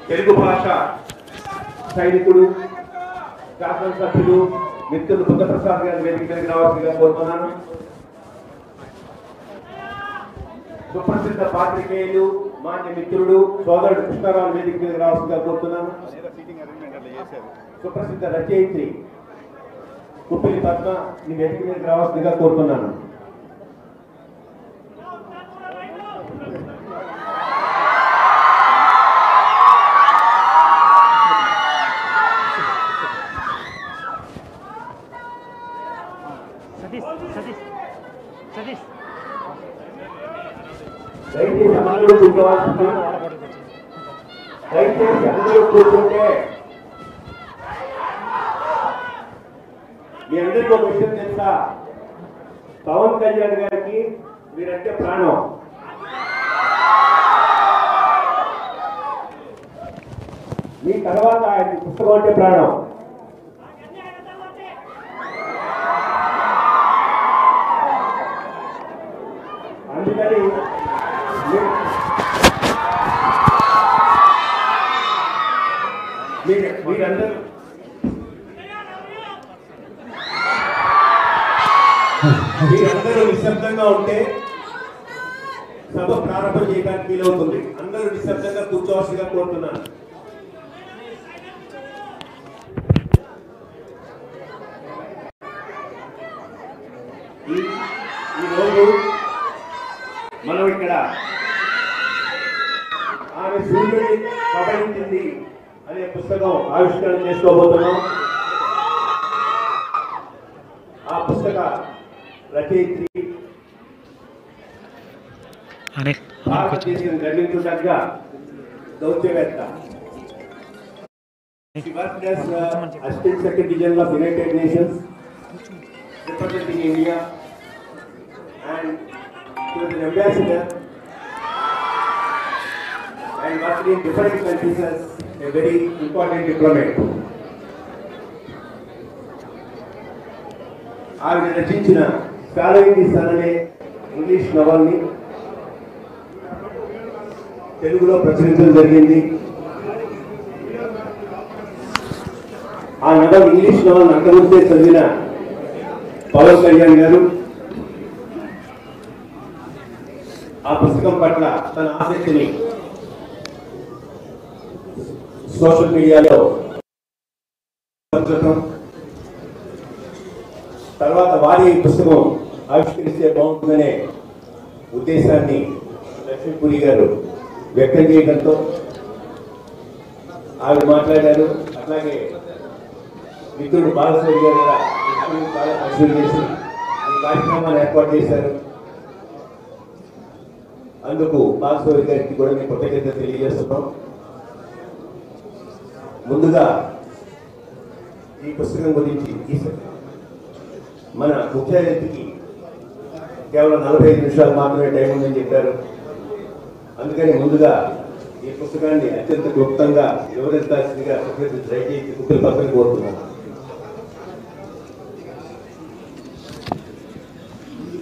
తెలుగు భాష సైనికుడు శాసనసభ్యులు మిత్రులు బుద్ధప్రసాద్ గారి వేదికకి రావాల్సిందిగా కోరుతున్నాను. సుప్రసిద్ధ పాత్రికేయులు మాన్య మిత్రుడు సోదరుడు కృష్ణారావు వేదికకి రావాల్సిందిగా కోరుతున్నాను. సుప్రసిద్ధ రచయిత్రి కుప్పిలి పద్మ ఈ వేదిక మీదకి రావాల్సిందిగా కోరుతున్నాను. దయచేసి అందరూ కూర్చోవాల్సింది. దయచేసి అందరూ కూర్చుంటే మీ అందరికీ ఒక విషయం తెలుసా, పవన్ కళ్యాణ్ గారికి మీరంటే ప్రాణం. మీ తర్వాత ఆయన పుస్తకం అంటే ప్రాణం. అందుకని మీరందరూ నిశ్శబ్దంగా ఉంటే సభ ప్రారంభం చేయడానికి వీలవుతుంది. అందరూ నిశ్శబ్దంగా కూర్చోవలసిగా కోరుతున్నాను. ఈరోజు మనం ఇక్కడ ఆమె సూర్యుడిని కబలించింది అనే పుస్తకం ఆవిష్కరణ చేసుకోబోతున్నాం. ఆ పుస్తక రచయిత్రి భారతదేశం గర్వించదగ్గ దౌత్యవేత్త. She worked as Assistant Secretary General of United Nations, representing India, and she was an ambassador and worked in different countries as a very important diplomat. ఆవిడ రచించిన ఫాలోయింగ్ ది సన్ అనే ఇంగ్లీష్ నవల్ని తెలుగులో ప్రచురించడం జరిగింది. ఆ నవల్ ఇంగ్లీష్ నవల్ అంతకుముందే చదివిన పవన్ కళ్యాణ్ గారు ఆ పుస్తకం పట్ల తన ఆసక్తిని సోషల్ మీడియాలో తర్వాత వారి పుస్తకం ఆవిష్కరిస్తే బాగుంటుందనే ఉద్దేశాన్ని లక్ష్మీపురి గారు వ్యక్తం చేయడంతో ఆవిడ మాట్లాడారు. అట్లాగే మిత్రుడు బాలసూరి గారు కూడా పరిశీలన చేసి ఈ కార్యక్రమాన్ని ఏర్పాటు చేశారు. అందుకు బాలసూరి గారికి కూడా మేము కృతజ్ఞత తెలియజేస్తున్నాం. ముందుగా ఈ పుస్తకం గురించి మన ముఖ్య అతిథికి కేవలం 45 నిమిషాలు మాత్రమే టైం ఉందని చెప్పారు. అందుకని ముందుగా ఈ పుస్తకాన్ని అత్యంత క్లుప్తంగా వివరించాల్సిందిగా రచయిత్రి కుప్పిలి పద్మని కోరుతున్నాను.